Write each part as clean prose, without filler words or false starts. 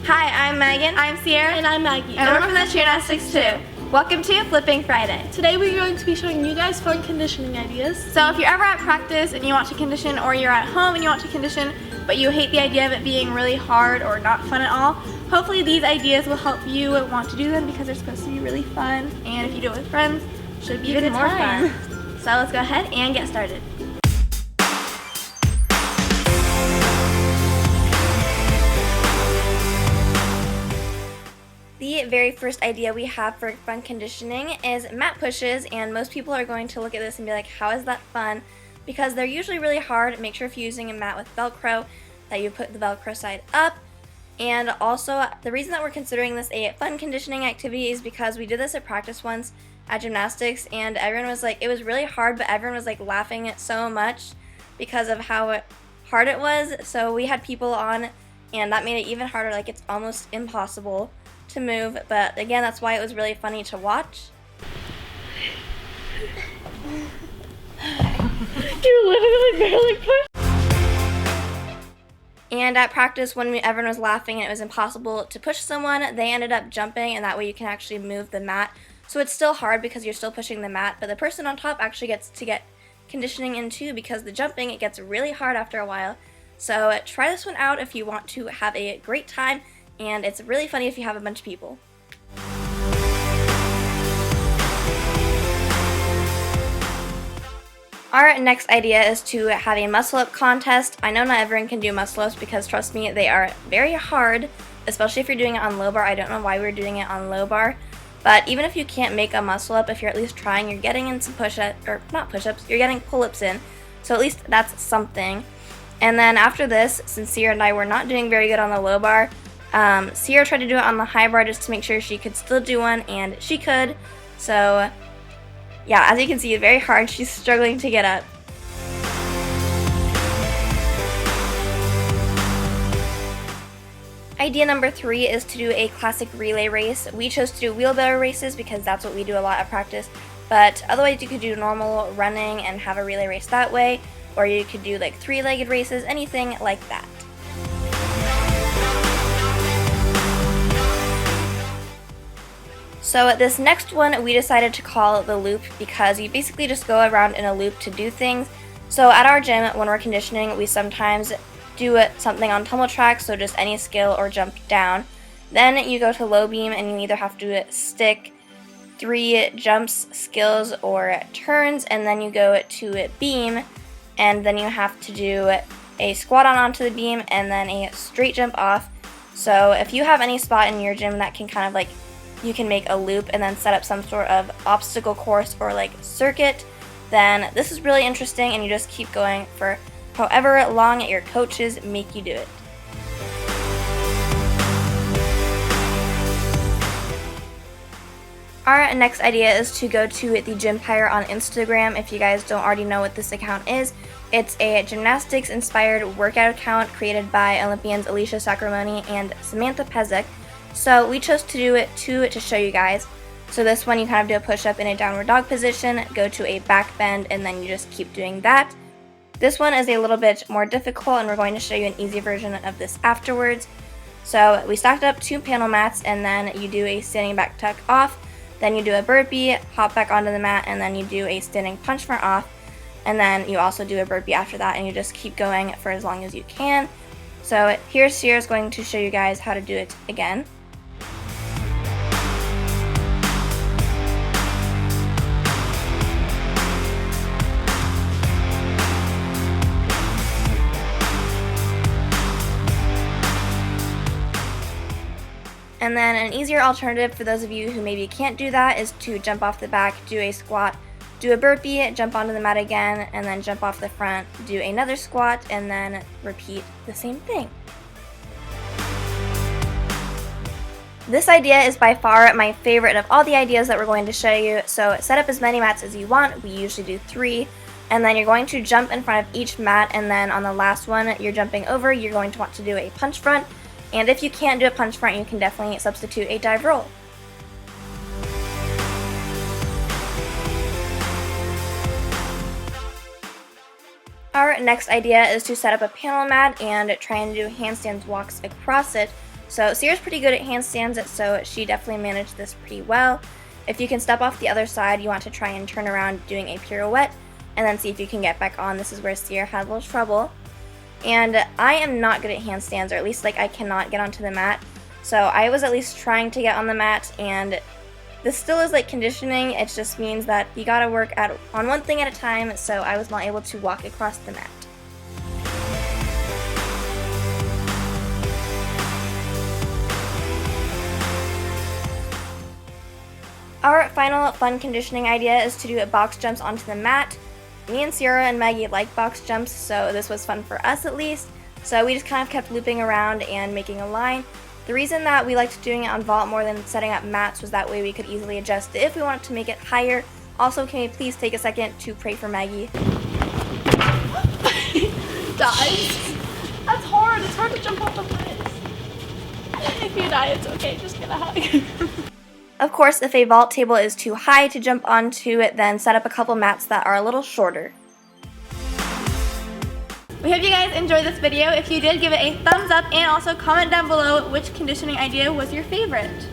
Hi, I'm Megan. I'm Ciera. And I'm Maggie. And we're from TheCheernastics2. Welcome to Flipping Friday. Today we're going to be showing you guys fun conditioning ideas. So if you're ever at practice and you want to condition, or you're at home and you want to condition, but you hate the idea of it being really hard or not fun at all, hopefully these ideas will help you want to do them because they're supposed to be really fun. And if you do it with friends, it should be even more fun. So let's go ahead and get started. The very first idea we have for fun conditioning is mat pushes, and most people are going to look at this and be like, how is that fun? Because they're usually really hard. Make sure if you're using a mat with Velcro that you put the Velcro side up. And also, the reason that we're considering this a fun conditioning activity is because we did this at practice once at gymnastics, and everyone was like, it was really hard, but everyone was like laughing at so much because of how hard it was. So we had people on, and that made it even harder. Like, it's almost impossible to move, but again, that's why it was really funny to watch. You literally barely pushed. And at practice, when everyone was laughing and it was impossible to push someone, they ended up jumping, and that way you can actually move the mat. So it's still hard because you're still pushing the mat, but the person on top actually gets to get conditioning in too, because the jumping, it gets really hard after a while. So try this one out if you want to have a great time, and it's really funny if you have a bunch of people. Our next idea is to have a muscle-up contest. I know not everyone can do muscle-ups because, trust me, they are very hard, especially if you're doing it on low bar. I don't know why we're doing it on low bar, but even if you can't make a muscle-up, if you're at least trying, you're getting in some push-ups, or not push-ups, you're getting pull-ups in, so at least that's something. And then after this, since Ciera and I were not doing very good on the low bar, Ciera tried to do it on the high bar just to make sure she could still do one, and she could. So yeah, as you can see, it's very hard. She's struggling to get up. Idea number 3 is to do a classic relay race. We chose to do wheelbarrow races because that's what we do a lot at practice, but otherwise you could do normal running and have a relay race that way, or you could do like 3-legged races, anything like that. So this next one we decided to call the loop because you basically just go around in a loop to do things. So at our gym, when we're conditioning, we sometimes do something on tumble tracks, so just any skill or jump down. Then you go to low beam and you either have to stick 3 jumps, skills, or turns, and then you go to beam, and then you have to do a squat on onto the beam and then a straight jump off. So if you have any spot in your gym that can kind of like, you can make a loop and then set up some sort of obstacle course or like circuit, then this is really interesting, and you just keep going for however long your coaches make you do it. Our next idea is to go to the Gympire on Instagram. If you guys don't already know what this account is, it's a gymnastics inspired workout account created by Olympians Alicia Sacramone and Samantha Pezek. So we chose to do it to show you guys. So this one, you kind of do a push-up in a downward dog position, go to a back bend, and then you just keep doing that. This one is a little bit more difficult, and we're going to show you an easy version of this afterwards. So we stacked up 2 panel mats, and then you do a standing back tuck off, then you do a burpee, hop back onto the mat, and then you do a standing punch front off, and then you also do a burpee after that, and you just keep going for as long as you can. So here's Ciera's going to show you guys how to do it again. And then an easier alternative for those of you who maybe can't do that is to jump off the back, do a squat, do a burpee, jump onto the mat again, and then jump off the front, do another squat, and then repeat the same thing. This idea is by far my favorite of all the ideas that we're going to show you. So set up as many mats as you want. We usually do 3. And then you're going to jump in front of each mat, and then on the last one you're jumping over, you're going to want to do a punch front. And if you can't do a punch front, you can definitely substitute a dive roll. Our next idea is to set up a panel mat and try and do handstands walks across it. So Ciera's pretty good at handstands, so she definitely managed this pretty well. If you can step off the other side, you want to try and turn around doing a pirouette and then see if you can get back on. This is where Ciera had a little trouble. And I am not good at handstands, or at least like I cannot get onto the mat. So I was at least trying to get on the mat, and this still is like conditioning. It just means that you gotta work on one thing at a time, so I was not able to walk across the mat. Our final fun conditioning idea is to do box jumps onto the mat. Me and Ciera and Maggie like box jumps, so this was fun for us at least. So we just kind of kept looping around and making a line. The reason that we liked doing it on vault more than setting up mats was that way we could easily adjust it if we wanted to make it higher. Also, can we please take a second to pray for Maggie? Dies. That's hard. It's hard to jump off the place. If you die, it's okay. Just get a hug. Of course, if a vault table is too high to jump onto it, then set up a couple mats that are a little shorter. We hope you guys enjoyed this video. If you did, give it a thumbs up and also comment down below which conditioning idea was your favorite.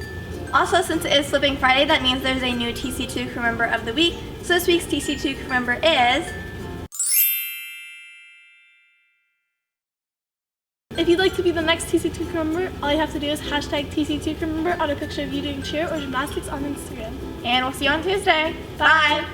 Also, since it is Flipping Friday, that means there's a new TC2 crew member of the week. So this week's TC2 crew member is... If you'd like to be the next TC2 crew member, all you have to do is hashtag TC2 crew member on a picture of you doing cheer or gymnastics on Instagram. And we'll see you on Tuesday. Bye!